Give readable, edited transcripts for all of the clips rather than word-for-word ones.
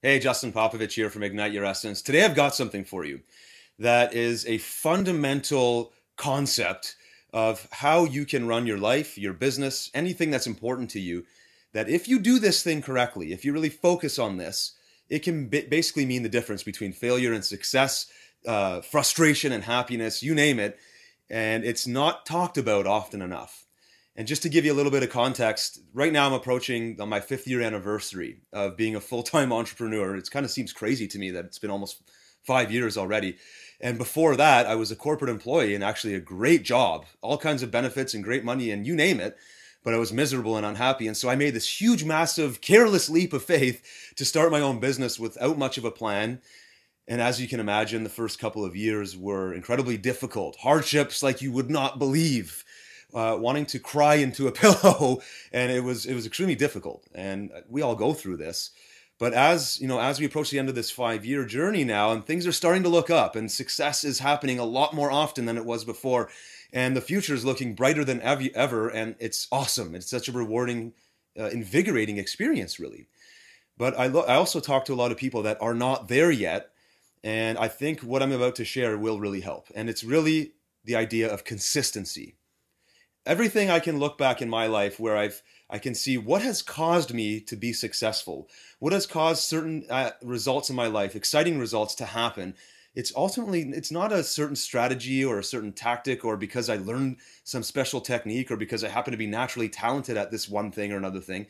Hey, Justin Popovich here from Ignite Your Essence. Today I've got something for you that is a fundamental concept of how you can run your life, your business, anything that's important to you. That if you do this thing correctly, if you really focus on this, it can basically mean the difference between failure and success, frustration and happiness, you name it. And it's not talked about often enough. And just to give you a little bit of context, right now I'm approaching on my 5th year anniversary of being a full-time entrepreneur. It kind of seems crazy to me that it's been almost 5 years already. And before that, I was a corporate employee and actually a great job, all kinds of benefits and great money and you name it. But I was miserable and unhappy. And so I made this huge, massive, careless leap of faith to start my own business without much of a plan. And as you can imagine, the first couple of years were incredibly difficult. Hardships like you would not believe. Wanting to cry into a pillow, and it was extremely difficult. And we all go through this. But as you know, as we approach the end of this 5 year journey now, and things are starting to look up, and success is happening a lot more often than it was before, and the future is looking brighter than ever, and it's awesome. It's such a rewarding, invigorating experience, really. But I also talk to a lot of people that are not there yet, and I think what I'm about to share will really help. And it's really the idea of consistency. Everything I can look back in my life where I can see what has caused me to be successful, what has caused certain results in my life, exciting results to happen. It's not a certain strategy or a certain tactic or because I learned some special technique or because I happen to be naturally talented at this one thing or another thing.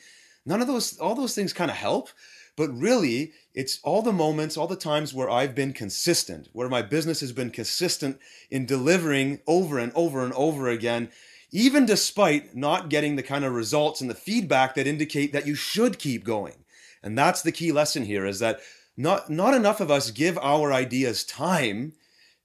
None of those, all those things kind of help. But really, it's all the moments, all the times where I've been consistent, where my business has been consistent in delivering over and over and over again, even despite not getting the kind of results and the feedback that indicate that you should keep going. And that's the key lesson here, is that not enough of us give our ideas time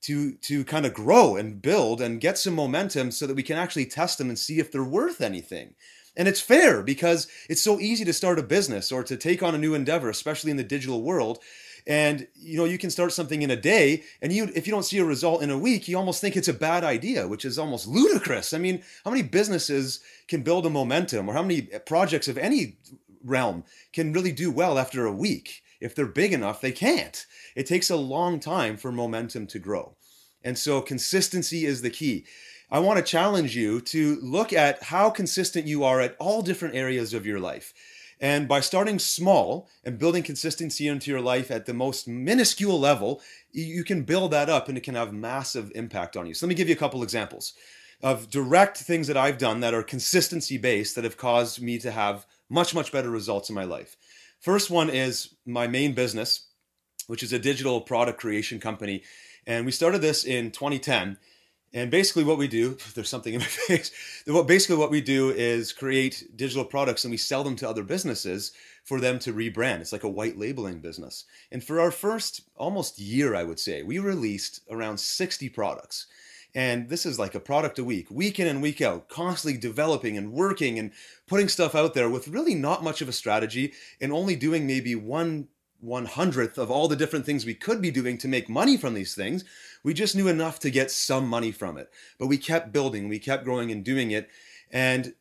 to kind of grow and build and get some momentum so that we can actually test them and see if they're worth anything. And it's fair because it's so easy to start a business or to take on a new endeavor, especially in the digital world. And you can start something in a day, and if you don't see a result in a week, you almost think it's a bad idea, which is almost ludicrous. I mean, how many businesses can build a momentum, or how many projects of any realm can really do well after a week? If they're big enough, they can't. It takes a long time for momentum to grow. And so consistency is the key. I want to challenge you to look at how consistent you are at all different areas of your life. And by starting small and building consistency into your life at the most minuscule level, you can build that up and it can have massive impact on you. So let me give you a couple examples of direct things that I've done that are consistency based that have caused me to have much, much better results in my life. First one is my main business, which is a digital product creation company. And we started this in 2010. And basically what we do, there's something in my face. Basically what we do is create digital products and we sell them to other businesses for them to rebrand. It's like a white labeling business. And for our first almost year, I would say, we released around 60 products. And this is like a product a week in and week out, constantly developing and working and putting stuff out there with really not much of a strategy and only doing maybe 1/100th of all the different things we could be doing to make money from these things. We just knew enough to get some money from it. But we kept building, we kept growing and doing it. And,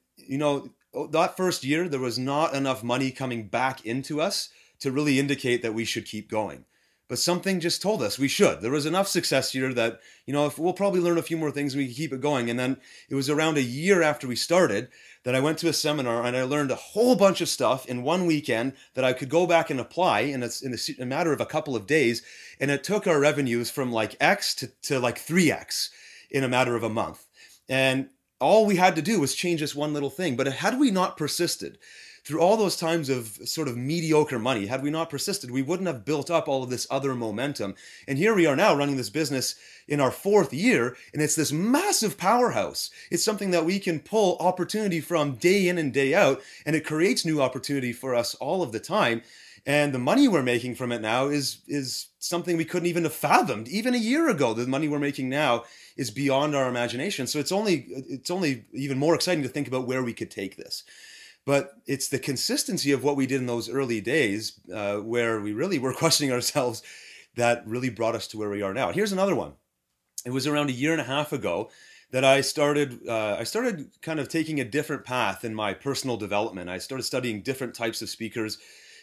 that first year, there was not enough money coming back into us to really indicate that we should keep going. But something just told us we should. There was enough success here that, if we'll probably learn a few more things and we can keep it going. And then it was around a year after we started that I went to a seminar and I learned a whole bunch of stuff in one weekend that I could go back and apply in a matter of a couple of days. And it took our revenues from like X to like 3X in a matter of a month. And all we had to do was change this one little thing. But had we not persisted, through all those times of sort of mediocre money, had we not persisted, we wouldn't have built up all of this other momentum. And here we are now running this business in our 4th year, and it's this massive powerhouse. It's something that we can pull opportunity from day in and day out, and it creates new opportunity for us all of the time. And the money we're making from it now is something we couldn't even have fathomed. Even a year ago, the money we're making now is beyond our imagination. So it's only even more exciting to think about where we could take this. But it's the consistency of what we did in those early days where we really were questioning ourselves that really brought us to where we are now. Here's another one. It was around a year and a half ago that I started kind of taking a different path in my personal development. I started studying different types of speakers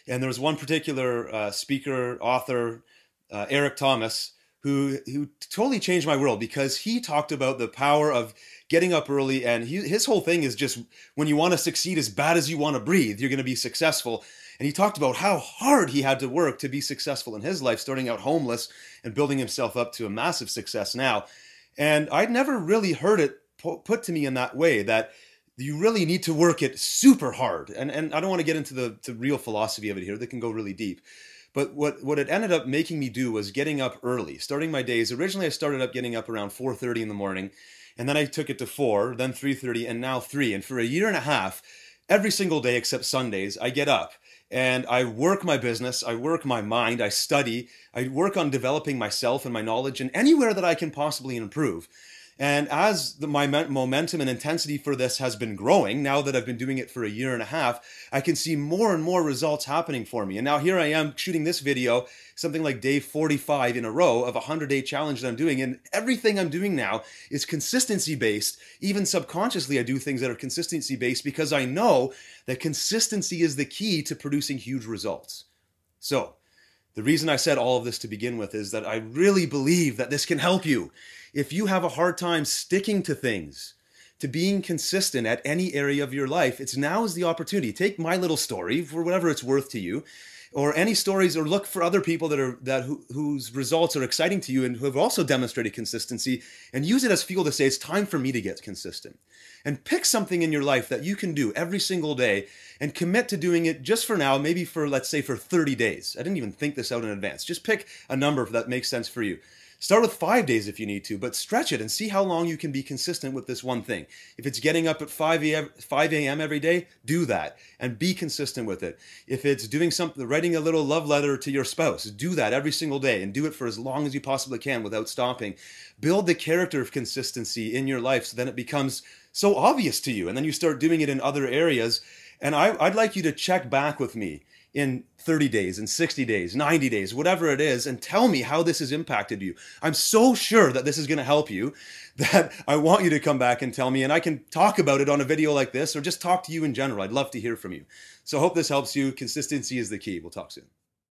And there was one particular speaker, author, Eric Thomas, who totally changed my world because he talked about the power of getting up early. And his whole thing is just when you want to succeed as bad as you want to breathe, you're going to be successful. And he talked about how hard he had to work to be successful in his life, starting out homeless and building himself up to a massive success now. And I'd never really heard it put to me in that way, that you really need to work it super hard. And I don't want to get into the real philosophy of it here. That can go really deep. But what it ended up making me do was getting up early, starting my days. Originally, I started up getting up around 4:30 in the morning, and then I took it to 4, then 3:30, and now 3. And for a year and a half, every single day except Sundays, I get up and I work my business, I work my mind, I study, I work on developing myself and my knowledge and anywhere that I can possibly improve. And as my momentum and intensity for this has been growing, now that I've been doing it for a year and a half, I can see more and more results happening for me. And now here I am shooting this video, something like day 45 in a row of a 100-day challenge that I'm doing. And everything I'm doing now is consistency based. Even subconsciously, I do things that are consistency based because I know that consistency is the key to producing huge results. So the reason I said all of this to begin with is that I really believe that this can help you. If you have a hard time sticking to things, to being consistent at any area of your life, now is the opportunity. Take my little story for whatever it's worth to you, or any stories, or look for other people whose results are exciting to you and who have also demonstrated consistency, and use it as fuel to say, it's time for me to get consistent. And pick something in your life that you can do every single day and commit to doing it just for now, maybe for, let's say, for 30 days. I didn't even think this out in advance. Just pick a number that makes sense for you. Start with 5 days if you need to, but stretch it and see how long you can be consistent with this one thing. If it's getting up at 5 a.m. every day, do that and be consistent with it. If it's doing something, writing a little love letter to your spouse, do that every single day and do it for as long as you possibly can without stopping. Build the character of consistency in your life so then it becomes so obvious to you, and then you start doing it in other areas. And I'd like you to check back with me in 30 days, in 60 days, 90 days, whatever it is, and tell me how this has impacted you. I'm so sure that this is going to help you that I want you to come back and tell me, and I can talk about it on a video like this or just talk to you in general. I'd love to hear from you. So I hope this helps you. Consistency is the key. We'll talk soon.